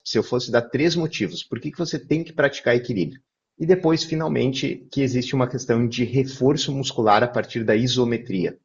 se eu fosse dar 3 motivos, por que você tem que praticar equilíbrio? E depois, finalmente, que existe uma questão de reforço muscular a partir da isometria.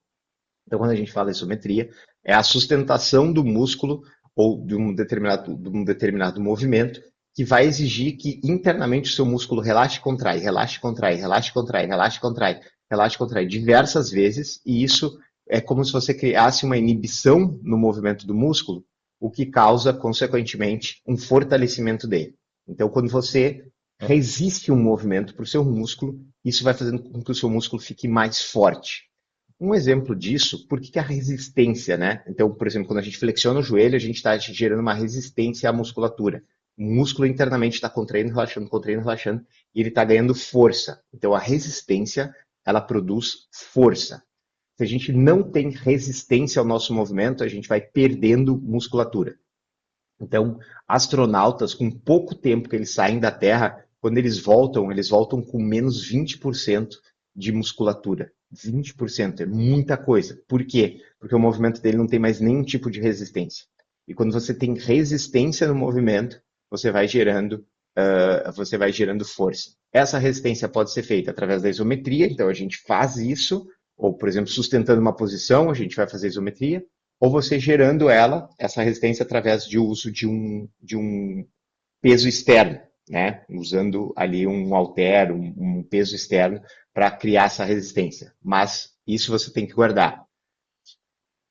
Então, quando a gente fala isometria, é a sustentação do músculo ou de um determinado movimento que vai exigir que internamente o seu músculo relaxe e contrai, relaxe e contrai, relaxe e contrai, relaxe e contrai, relaxe e contrai diversas vezes, e isso é como se você criasse uma inibição no movimento do músculo, o que causa, consequentemente, um fortalecimento dele. Então, quando você resiste um movimento para o seu músculo, isso vai fazendo com que o seu músculo fique mais forte. Um exemplo disso, por que a resistência, né? Então, por exemplo, quando a gente flexiona o joelho, a gente está gerando uma resistência à musculatura. O músculo internamente está contraindo, relaxando, e ele está ganhando força. Então, a resistência, ela produz força. Se a gente não tem resistência ao nosso movimento, a gente vai perdendo musculatura. Então, astronautas, com pouco tempo que eles saem da Terra, quando eles voltam com menos 20% de musculatura. 20% é muita coisa. Por quê? Porque o movimento dele não tem mais nenhum tipo de resistência. E quando você tem resistência no movimento, você vai gerando força. Essa resistência pode ser feita através da isometria, então a gente faz isso, ou, por exemplo, sustentando uma posição, a gente vai fazer isometria, ou você gerando essa resistência, através de uso de um peso externo, né? Usando ali um halter, um peso externo para criar essa resistência. Mas isso você tem que guardar.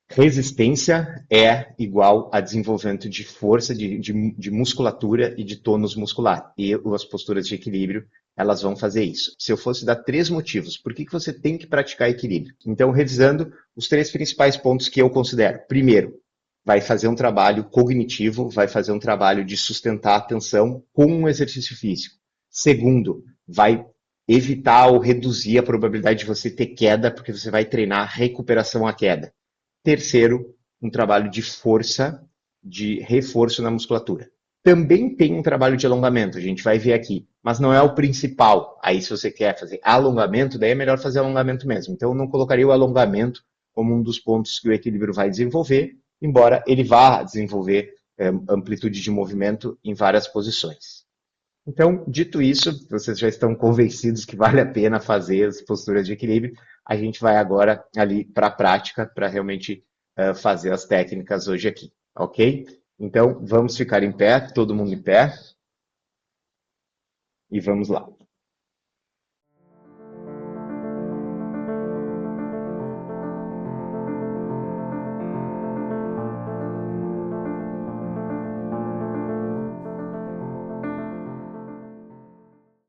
Resistência é igual a desenvolvimento de força, de musculatura e de tônus muscular. E as posturas de equilíbrio, elas vão fazer isso. Se eu fosse dar 3 motivos, por que você tem que praticar equilíbrio? Então, revisando os 3 principais pontos que eu considero. Primeiro, vai fazer um trabalho cognitivo, vai fazer um trabalho de sustentar a atenção com um exercício físico. Segundo, vai evitar ou reduzir a probabilidade de você ter queda, porque você vai treinar recuperação à queda. Terceiro, um trabalho de força, de reforço na musculatura. Também tem um trabalho de alongamento, a gente vai ver aqui, mas não é o principal. Aí, se você quer fazer alongamento, daí é melhor fazer alongamento mesmo. Então, eu não colocaria o alongamento como um dos pontos que o equilíbrio vai desenvolver, embora ele vá desenvolver amplitude de movimento em várias posições. Então, dito isso, vocês já estão convencidos que vale a pena fazer as posturas de equilíbrio. A gente vai agora ali para a prática, para realmente fazer as técnicas hoje aqui, ok? Então, vamos ficar em pé, todo mundo em pé, e vamos lá.